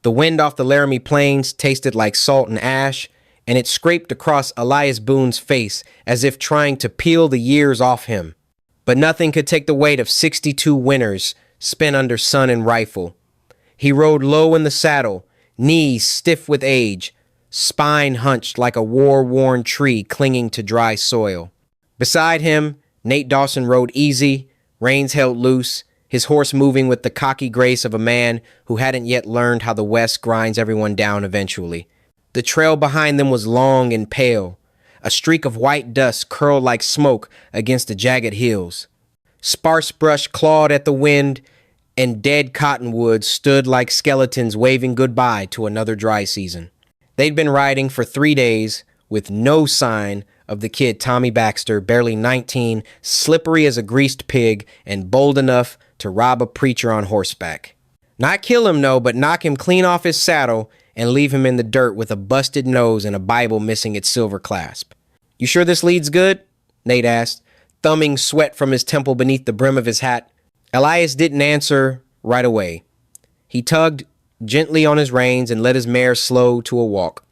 The wind off the Laramie Plains tasted like salt and ash, and it scraped across Elias Boone's face as if trying to peel the years off him. But nothing could take the weight of 62 winters spent under sun and rifle. He rode low in the saddle, knees stiff with age, spine hunched like a war-worn tree clinging to dry soil. Beside him, Nate Dawson rode easy, reins held loose, his horse moving with the cocky grace of a man who hadn't yet learned how the West grinds everyone down eventually. The trail behind them was long and pale. A streak of white dust curled like smoke against the jagged hills. Sparse brush clawed at the wind, and dead cottonwoods stood like skeletons waving goodbye to another dry season. They'd been riding for 3 days with no sign of the kid Tommy Baxter, barely 19, slippery as a greased pig, and bold enough to rob a preacher on horseback. Not kill him, no, but knock him clean off his saddle and leave him in the dirt with a busted nose and a Bible missing its silver clasp. "You sure this lead's good?" Nate asked, thumbing sweat from his temple beneath the brim of his hat. Elias didn't answer right away. He tugged gently on his reins and let his mare slow to a walk.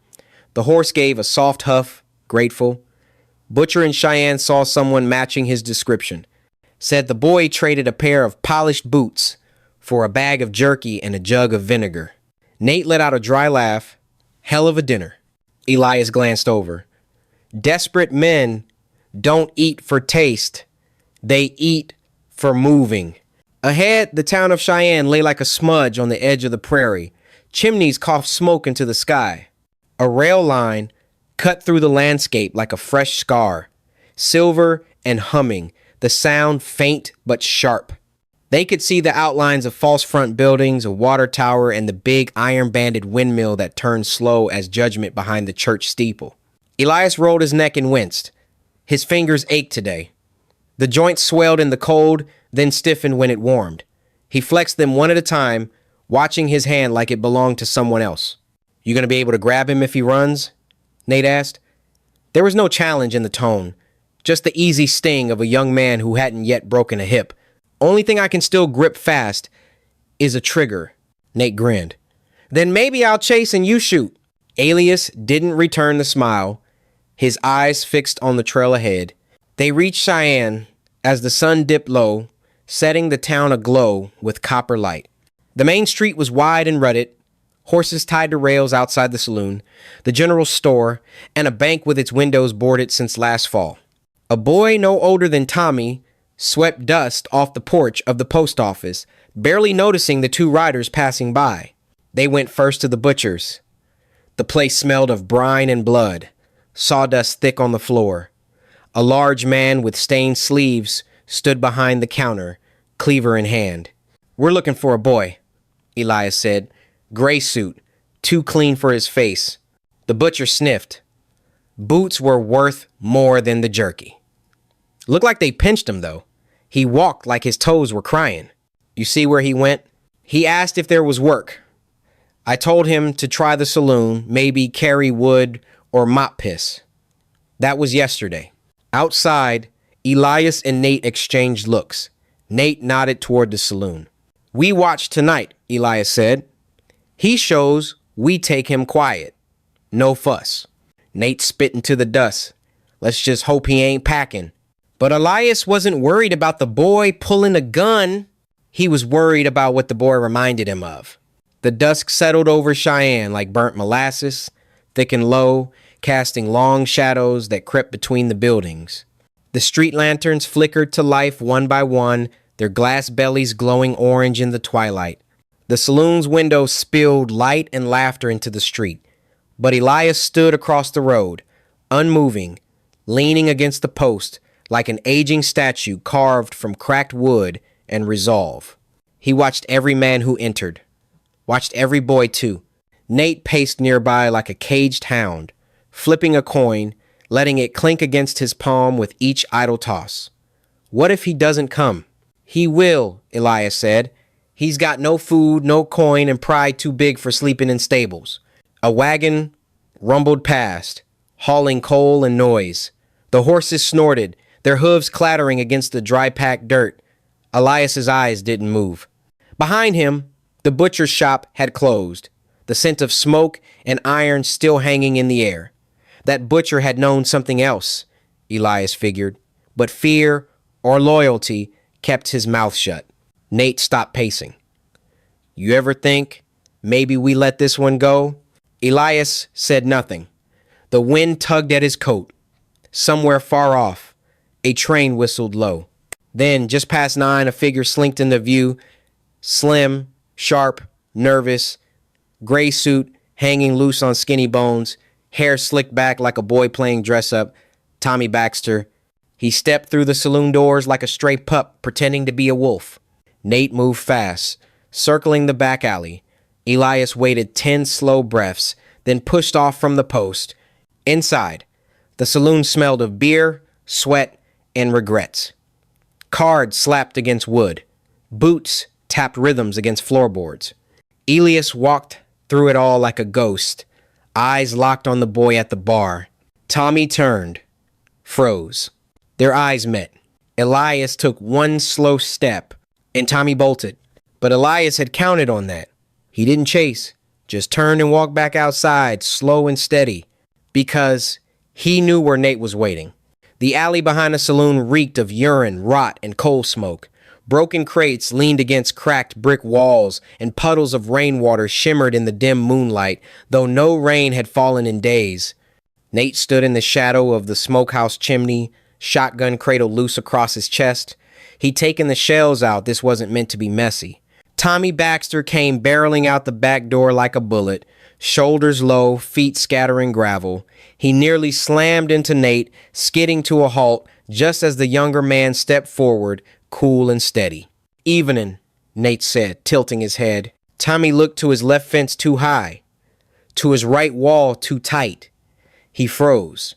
The horse gave a soft huff, grateful. Butcher and Cheyenne saw someone matching his description. Said the boy traded a pair of polished boots for a bag of jerky and a jug of vinegar. Nate let out a dry laugh. Hell of a dinner. Elias glanced over. Desperate men don't eat for taste. They eat for moving. Ahead, the town of Cheyenne lay like a smudge on the edge of the prairie. Chimneys coughed smoke into the sky. A rail line cut through the landscape like a fresh scar, silver and humming, the sound faint but sharp. They could see the outlines of false front buildings, a water tower, and the big iron-banded windmill that turned slow as judgment behind the church steeple. Elias rolled his neck and winced. His fingers ached today. The joints swelled in the cold, then stiffened when it warmed. He flexed them one at a time, watching his hand like it belonged to someone else. "You gonna be able to grab him if he runs?" Nate asked. There was no challenge in the tone, just the easy sting of a young man who hadn't yet broken a hip. "Only thing I can still grip fast is a trigger." Nate grinned. "Then maybe I'll chase and you shoot." Elias didn't return the smile, his eyes fixed on the trail ahead. They reached Cheyenne as the sun dipped low, setting the town aglow with copper light. The main street was wide and rutted, horses tied to rails outside the saloon, the general store, and a bank with its windows boarded since last fall. A boy no older than Tommy swept dust off the porch of the post office, barely noticing the two riders passing by. They went first to the butcher's. The place smelled of brine and blood, sawdust thick on the floor. A large man with stained sleeves stood behind the counter, cleaver in hand. "We're looking for a boy," Elias said. "Gray suit, too clean for his face." The butcher sniffed. Boots were worth more than the jerky. Looked like they pinched him, though. He walked like his toes were crying. "You see where he went?" He asked if there was work. I told him to try the saloon, maybe carry wood or mop piss. That was yesterday. Outside, Elias and Nate exchanged looks. Nate nodded toward the saloon. "We watch tonight," Elias said. "He shows we take him quiet. No fuss." Nate spit into the dust. "Let's just hope he ain't packing." But Elias wasn't worried about the boy pulling a gun. He was worried about what the boy reminded him of. The dusk settled over Cheyenne like burnt molasses, thick and low, casting long shadows that crept between the buildings. The street lanterns flickered to life one by one, their glass bellies glowing orange in the twilight. The saloon's windows spilled light and laughter into the street. But Elias stood across the road, unmoving, leaning against the post, like an aging statue carved from cracked wood and resolve. He watched every man who entered. Watched every boy, too. Nate paced nearby like a caged hound, flipping a coin, letting it clink against his palm with each idle toss. What if he doesn't come? "He will," Elias said. "He's got no food, no coin, and pride too big for sleeping in stables." A wagon rumbled past, hauling coal and noise. The horses snorted, their hooves clattering against the dry-packed dirt. Elias's eyes didn't move. Behind him, the butcher's shop had closed. the scent of smoke and iron still hanging in the air. That butcher had known something else, Elias figured, but fear or loyalty kept his mouth shut. Nate stopped pacing. You ever think maybe we let this one go? Elias said nothing. The wind tugged at his coat. Somewhere far off, a train whistled low. Then, just past 9, a figure slinked into view, slim, sharp, nervous, gray suit hanging loose on skinny bones, hair slicked back like a boy playing dress-up, Tommy Baxter. He stepped through the saloon doors like a stray pup pretending to be a wolf. Nate moved fast, circling the back alley. Elias waited 10 slow breaths, then pushed off from the post. Inside, the saloon smelled of beer, sweat, and regrets. Cards slapped against wood. Boots tapped rhythms against floorboards. Elias walked through it all like a ghost, eyes locked on the boy at the bar. Tommy turned, froze. Their eyes met. Elias took one slow step, and Tommy bolted. But Elias had counted on that. He didn't chase, just turned and walked back outside, slow and steady, because he knew where Nate was waiting. The alley behind the saloon reeked of urine, rot, and coal smoke. Broken crates leaned against cracked brick walls, and puddles of rainwater shimmered in the dim moonlight, though no rain had fallen in days. Nate stood in the shadow of the smokehouse chimney, shotgun cradle loose across his chest. He'd taken the shells out. This wasn't meant to be messy. Tommy Baxter came barreling out the back door like a bullet, shoulders low, feet scattering gravel. He nearly slammed into Nate, skidding to a halt just as the younger man stepped forward, cool and steady. Evening, Nate said, tilting his head. Tommy looked to his left fence too high, to his right wall too tight. He froze.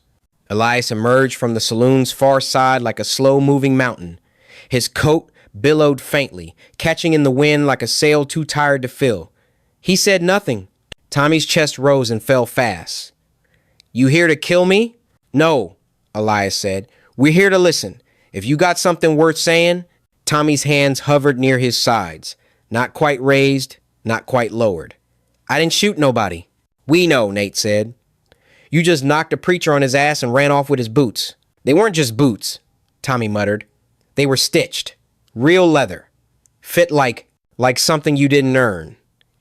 Elias emerged from the saloon's far side like a slow-moving mountain. His coat billowed faintly, catching in the wind like a sail too tired to fill. He said nothing. Tommy's chest rose and fell fast. You here to kill me? No, Elias said. We're here to listen. If you got something worth saying. Tommy's hands hovered near his sides, not quite raised, not quite lowered. I didn't shoot nobody. We know, Nate said. You just knocked a preacher on his ass and ran off with his boots. They weren't just boots, Tommy muttered. They were stitched. Real leather. Fit like something you didn't earn,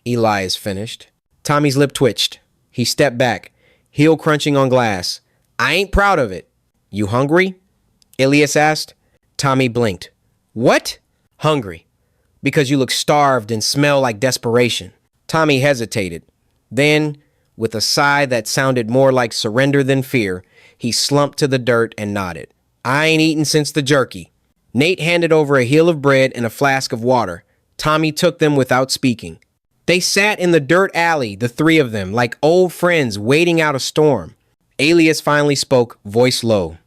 Elias finished. Tommy's lip twitched. He stepped back, heel crunching on glass. I ain't proud of it. You hungry? Elias asked. Tommy blinked. What? Hungry. Because you look starved and smell like desperation. Tommy hesitated. Then, with a sigh that sounded more like surrender than fear, he slumped to the dirt and nodded. I ain't eaten since the jerky. Nate handed over a heel of bread and a flask of water. Tommy took them without speaking. They sat in the dirt alley, the three of them, like old friends waiting out a storm. Elias finally spoke, voice low.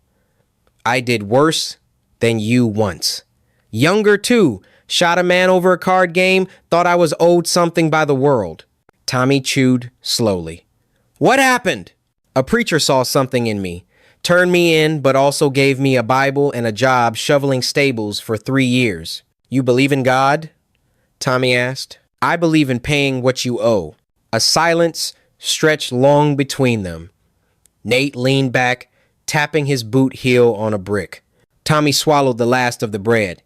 I did worse than you once. Younger, too. Shot a man over a card game, thought I was owed something by the world. Tommy chewed slowly. What happened? A preacher saw something in me. Turned me in, but also gave me a Bible and a job shoveling stables for 3 years. You believe in God? Tommy asked. I believe in paying what you owe. A silence stretched long between them. Nate leaned back, tapping his boot heel on a brick. Tommy swallowed the last of the bread.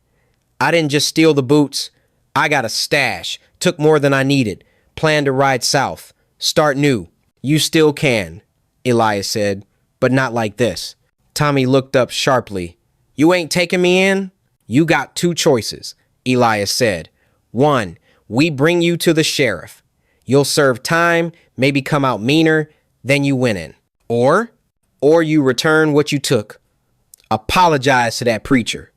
I didn't just steal the boots. I got a stash. Took more than I needed. Planned to ride south. Start new. You still can, Elias said. But not like this. Tommy looked up sharply. You ain't taking me in? You got 2 choices, Elias said. 1, we bring you to the sheriff. You'll serve time, maybe come out meaner, then you win in. Or you return what you took. Apologize to that preacher.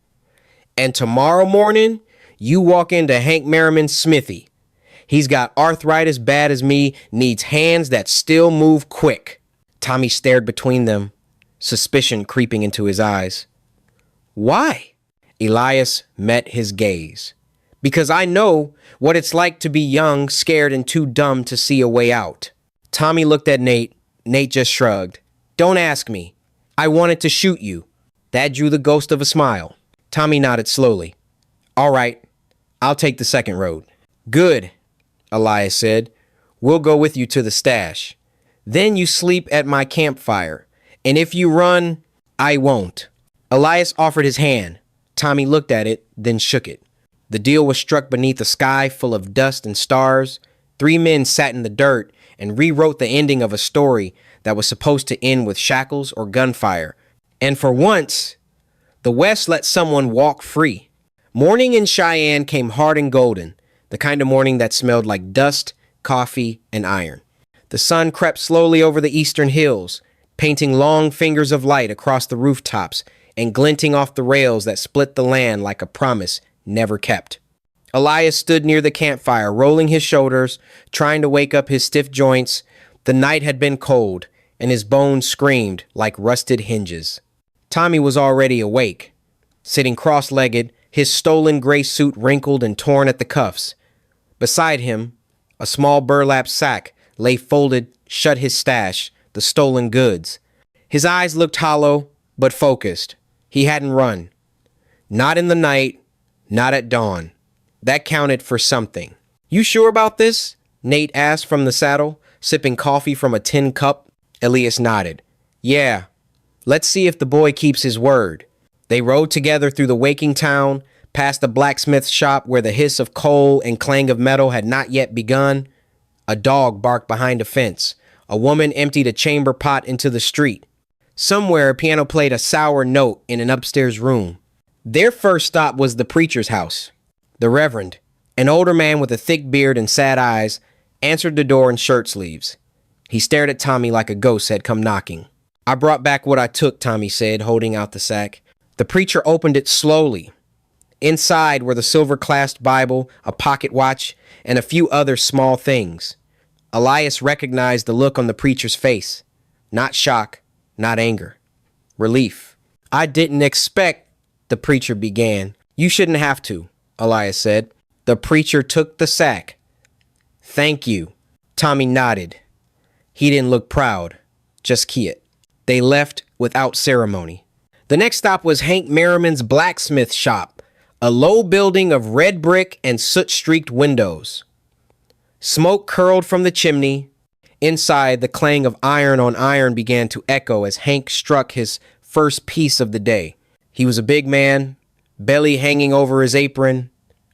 And tomorrow morning, you walk into Hank Merriman's smithy. He's got arthritis bad as me, needs hands that still move quick. Tommy stared between them, suspicion creeping into his eyes. Why? Elias met his gaze. Because I know what it's like to be young, scared, and too dumb to see a way out. Tommy looked at Nate. Nate just shrugged. Don't ask me. I wanted to shoot you. That drew the ghost of a smile. Tommy nodded slowly. All right, I'll take the second road. Good, Elias said. We'll go with you to the stash. Then you sleep at my campfire. And if you run, I won't." Elias offered his hand. Tommy looked at it, then shook it. The deal was struck beneath a sky full of dust and stars. 3 men sat in the dirt and rewrote the ending of a story that was supposed to end with shackles or gunfire. And for once, the West let someone walk free. Morning in Cheyenne came hard and golden, the kind of morning that smelled like dust, coffee, and iron. The sun crept slowly over the eastern hills, painting long fingers of light across the rooftops and glinting off the rails that split the land like a promise never kept. Elias stood near the campfire, rolling his shoulders, trying to wake up his stiff joints. The night had been cold, and his bones screamed like rusted hinges. Tommy was already awake, sitting cross-legged, his stolen gray suit wrinkled and torn at the cuffs. Beside him, a small burlap sack lay folded shut his stash, the stolen goods. His eyes looked hollow, but focused. He hadn't run. Not in the night, not at dawn. That counted for something. "You sure about this?" Nate asked from the saddle, sipping coffee from a tin cup. Elias nodded. "Yeah. Let's see if the boy keeps his word." They rode together through the waking town, past the blacksmith shop where the hiss of coal and clang of metal had not yet begun. A dog barked behind a fence. A woman emptied a chamber pot into the street. Somewhere, a piano played a sour note in an upstairs room. Their first stop was the preacher's house. The Reverend, an older man with a thick beard and sad eyes, answered the door in shirt sleeves. He stared at Tommy like a ghost had come knocking. "I brought back what I took," Tommy said, holding out the sack. The preacher opened it slowly. Inside were the silver-clasped Bible, a pocket watch, and a few other small things. Elias recognized the look on the preacher's face. Not shock, not anger. Relief. "I didn't expect," the preacher began. "You shouldn't have to," Elias said. The preacher took the sack. "Thank you." Tommy nodded. He didn't look proud, just quiet. They left without ceremony. The next stop was Hank Merriman's blacksmith shop, a low building of red brick and soot-streaked windows. Smoke curled from the chimney. Inside, the clang of iron on iron began to echo as Hank struck his first piece of the day. He was a big man, belly hanging over his apron,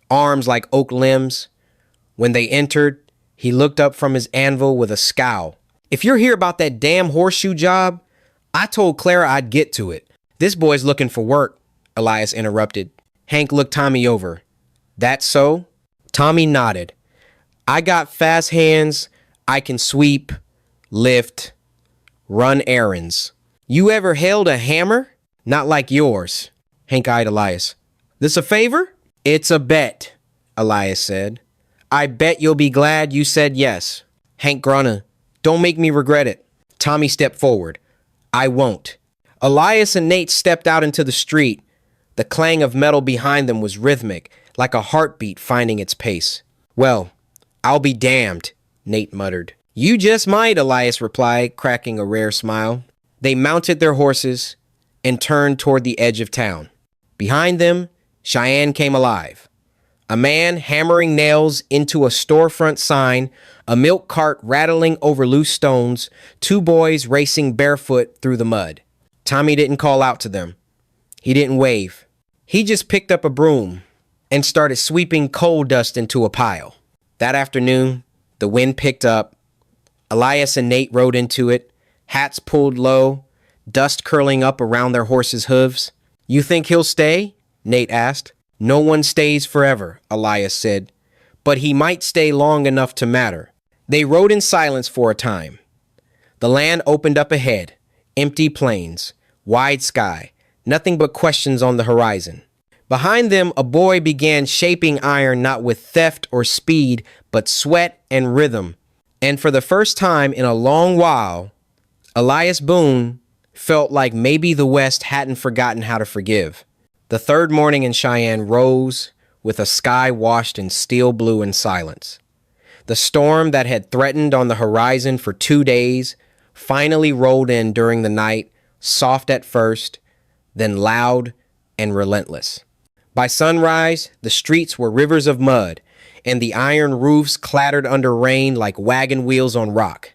arms like oak limbs. When they entered, he looked up from his anvil with a scowl. "If you're here about that damn horseshoe job, I told Clara I'd get to it." "This boy's looking for work," Elias interrupted. Hank looked Tommy over. "That so?" Tommy nodded. "I got fast hands. I can sweep, lift, run errands." "You ever held a hammer?" "Not like yours." Hank eyed Elias. "This a favor?" "It's a bet," Elias said. "I bet you'll be glad you said yes." Hank grunted. "Don't make me regret it." Tommy stepped forward. "I won't." Elias and Nate stepped out into the street. The clang of metal behind them was rhythmic, like a heartbeat finding its pace. "Well, I'll be damned," Nate muttered. "You just might," Elias replied, cracking a rare smile. They mounted their horses and turned toward the edge of town. Behind them, Cheyenne came alive. A man hammering nails into a storefront sign, a milk cart rattling over loose stones, 2 boys racing barefoot through the mud. Tommy didn't call out to them. He didn't wave. He just picked up a broom and started sweeping coal dust into a pile. That afternoon, the wind picked up. Elias and Nate rode into it, hats pulled low, dust curling up around their horses' hooves. "You think he'll stay?" Nate asked. "No one stays forever," Elias said, "but he might stay long enough to matter." They rode in silence for a time. The land opened up ahead, empty plains, wide sky, nothing but questions on the horizon. Behind them, a boy began shaping iron not with theft or speed, but sweat and rhythm. And for the first time in a long while, Elias Boone felt like maybe the West hadn't forgotten how to forgive. The third morning in Cheyenne rose with a sky washed in steel blue and silence. The storm that had threatened on the horizon for 2 days finally rolled in during the night, soft at first, then loud and relentless. By sunrise, the streets were rivers of mud. and the iron roofs clattered under rain like wagon wheels on rock.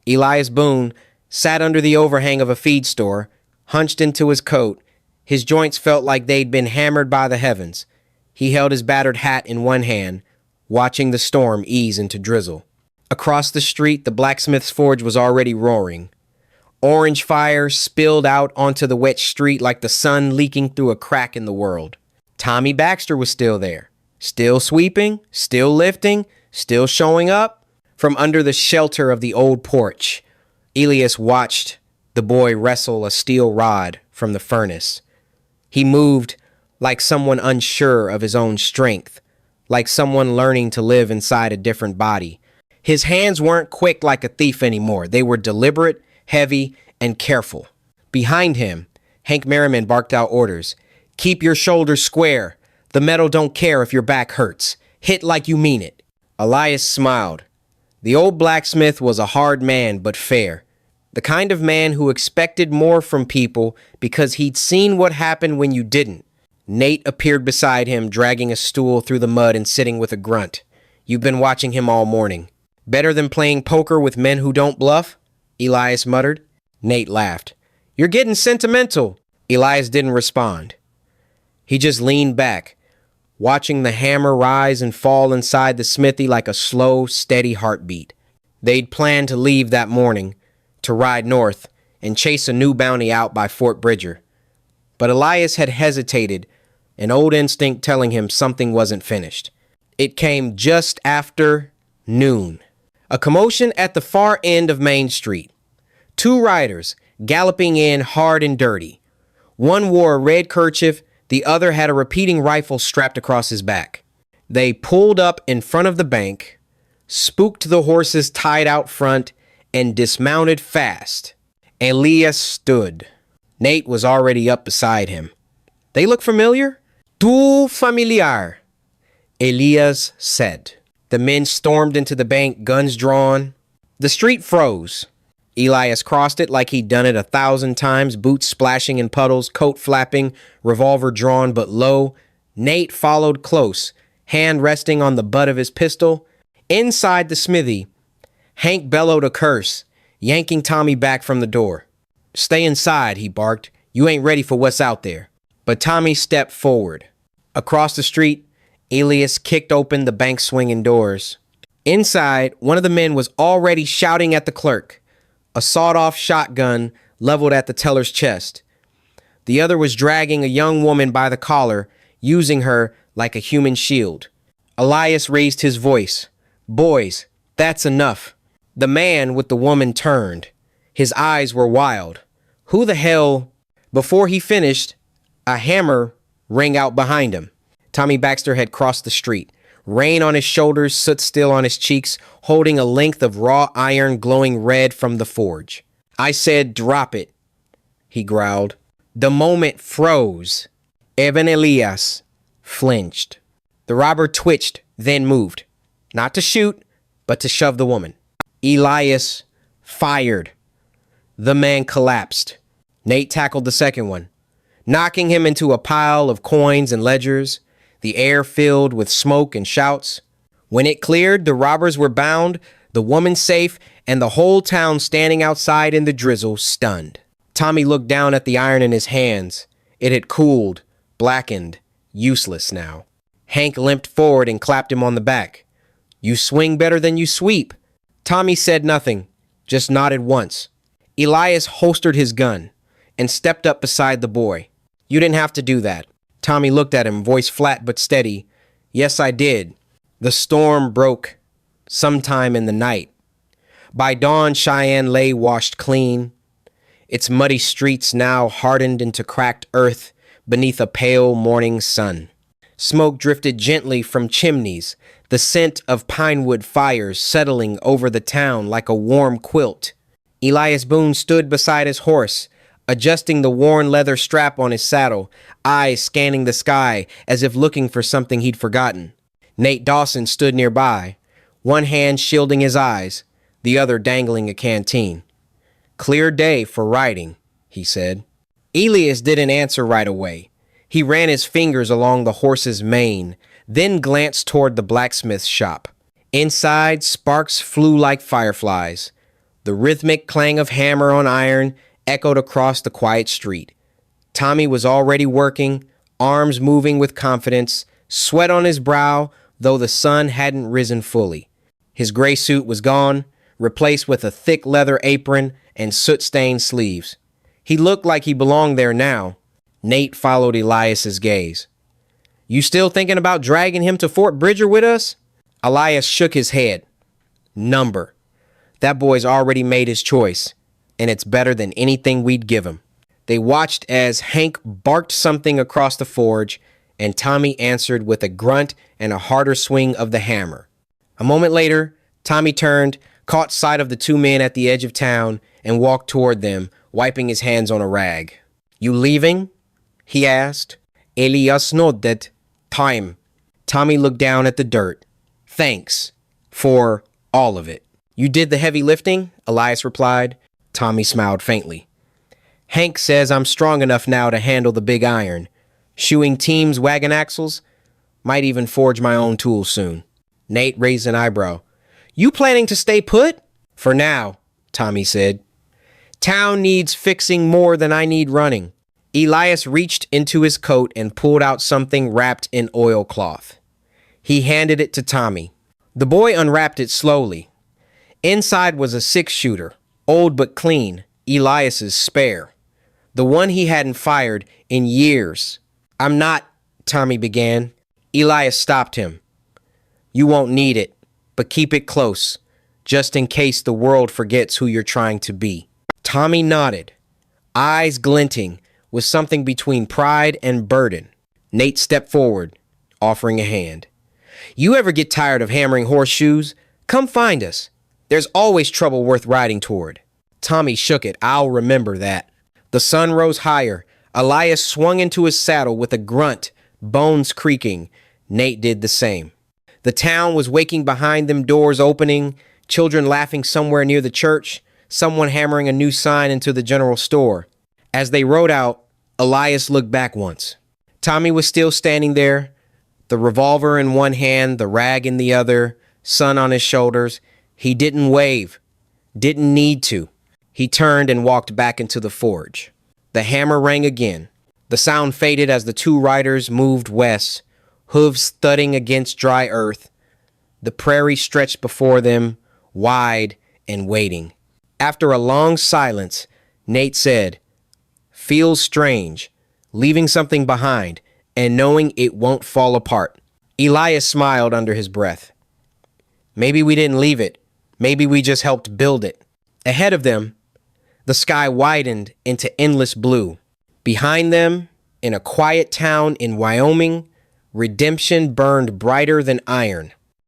Elias Boone sat under the overhang of a feed store, hunched into his coat. His joints felt like they'd been hammered by the heavens. He held his battered hat in one hand, watching the storm ease into drizzle. Across the street, the blacksmith's forge was already roaring. Orange fire spilled out onto the wet street like the sun leaking through a crack in the world. Tommy Baxter was still there, still sweeping, still lifting, still showing up. From under the shelter of the old porch, Elias watched the boy wrestle a steel rod from the furnace. He moved like someone unsure of his own strength, like someone learning to live inside a different body. His hands weren't quick like a thief anymore. They were deliberate, heavy, and careful. Behind him, Hank Merriman barked out orders. Keep your shoulders square. The metal don't care if your back hurts. Hit like you mean it. Elias smiled. The old blacksmith was a hard man, but fair. The kind of man who expected more from people because he'd seen what happened when you didn't. Nate appeared beside him, dragging a stool through the mud and sitting with a grunt. You've been watching him all morning. Better than playing poker with men who don't bluff? Elias muttered. Nate laughed. You're getting sentimental. Elias didn't respond. He just leaned back, watching the hammer rise and fall inside the smithy like a slow, steady heartbeat. They'd planned to leave that morning, to ride north and chase a new bounty out by Fort Bridger. But Elias had hesitated, an old instinct telling him something wasn't finished. It came just after noon. A commotion at the far end of Main Street. Two riders galloping in hard and dirty. One wore a red kerchief, the other had a repeating rifle strapped across his back. They pulled up in front of the bank, spooked the horses tied out front, and dismounted fast. Elias stood. Nate was already up beside him. They look familiar? Tout familiar, Elias said. The men stormed into the bank, guns drawn. The street froze. Elias crossed it like he'd done it 1,000 times, boots splashing in puddles, coat flapping, revolver drawn but low. Nate followed close, hand resting on the butt of his pistol. Inside the smithy, Hank bellowed a curse, yanking Tommy back from the door. Stay inside, he barked. You ain't ready for what's out there. But Tommy stepped forward. Across the street, Elias kicked open the bank swinging doors. Inside, one of the men was already shouting at the clerk, a sawed-off shotgun leveled at the teller's chest. The other was dragging a young woman by the collar, using her like a human shield. Elias raised his voice. Boys, that's enough. The man with the woman turned. His eyes were wild. Who the hell? Before he finished, a hammer rang out behind him. Tommy Baxter had crossed the street, rain on his shoulders, soot still on his cheeks, holding a length of raw iron glowing red from the forge. I said, drop it, he growled. The moment froze. Even Elias flinched. The robber twitched, then moved. Not to shoot, but to shove the woman. Elias fired. The man collapsed. Nate tackled the second one, knocking him into a pile of coins and ledgers. The air filled with smoke and shouts. When it cleared, the robbers were bound, the woman safe, and the whole town standing outside in the drizzle, stunned. Tommy looked down at the iron in his hands. It had cooled, blackened, useless now. Hank limped forward and clapped him on the back. You swing better than you sweep. Tommy said nothing, just nodded once. Elias holstered his gun and stepped up beside the boy. You didn't have to do that. Tommy looked at him, voice flat but steady. Yes, I did. The storm broke sometime in the night. By dawn, Cheyenne lay washed clean, its muddy streets now hardened into cracked earth beneath a pale morning sun. Smoke drifted gently from chimneys, the scent of pinewood fires settling over the town like a warm quilt. Elias Boone stood beside his horse, adjusting the worn leather strap on his saddle, eyes scanning the sky as if looking for something he'd forgotten. Nate Dawson stood nearby, one hand shielding his eyes, the other dangling a canteen. Clear day for riding, he said. Elias didn't answer right away. He ran his fingers along the horse's mane, then glanced toward the blacksmith's shop. Inside, sparks flew like fireflies. The rhythmic clang of hammer on iron echoed across the quiet street. Tommy was already working, arms moving with confidence, sweat on his brow, though the sun hadn't risen fully. His gray suit was gone, replaced with a thick leather apron and soot-stained sleeves. He looked like he belonged there now. Nate followed Elias's gaze. "You still thinking about dragging him to Fort Bridger with us?" Elias shook his head. "Number. That boy's already made his choice, and it's better than anything we'd give him." They watched as Hank barked something across the forge, and Tommy answered with a grunt and a harder swing of the hammer. A moment later, Tommy turned, caught sight of the two men at the edge of town, and walked toward them, wiping his hands on a rag. "You leaving?" he asked. Elias nodded. "Time." Tommy looked down at the dirt. "Thanks. For all of it." "You did the heavy lifting?" Elias replied. Tommy smiled faintly. "Hank says I'm strong enough now to handle the big iron. Shoeing teams' wagon axles? Might even forge my own tools soon." Nate raised an eyebrow. "You planning to stay put?" "For now," Tommy said. "Town needs fixing more than I need running." Elias reached into his coat and pulled out something wrapped in oilcloth. He handed it to Tommy. The boy unwrapped it slowly. Inside was a 6-shooter, old but clean, Elias's spare. The one he hadn't fired in years. "I'm not," Tommy began. Elias stopped him. "You won't need it, but keep it close, just in case the world forgets who you're trying to be." Tommy nodded, eyes glinting, with something between pride and burden. Nate stepped forward, offering a hand. "You ever get tired of hammering horseshoes? Come find us. There's always trouble worth riding toward." Tommy shook it. "I'll remember that." The sun rose higher. Elias swung into his saddle with a grunt, bones creaking. Nate did the same. The town was waking behind them, doors opening, children laughing somewhere near the church, someone hammering a new sign into the general store. As they rode out, Elias looked back once. Tommy was still standing there, the revolver in one hand, the rag in the other, sun on his shoulders. He didn't wave, didn't need to. He turned and walked back into the forge. The hammer rang again. The sound faded as the two riders moved west, hooves thudding against dry earth. The prairie stretched before them, wide and waiting. After a long silence, Nate said, "Feels strange, leaving something behind and knowing it won't fall apart." Elias smiled under his breath. "Maybe we didn't leave it. Maybe we just helped build it." Ahead of them, the sky widened into endless blue. Behind them, in a quiet town in Wyoming, redemption burned brighter than iron.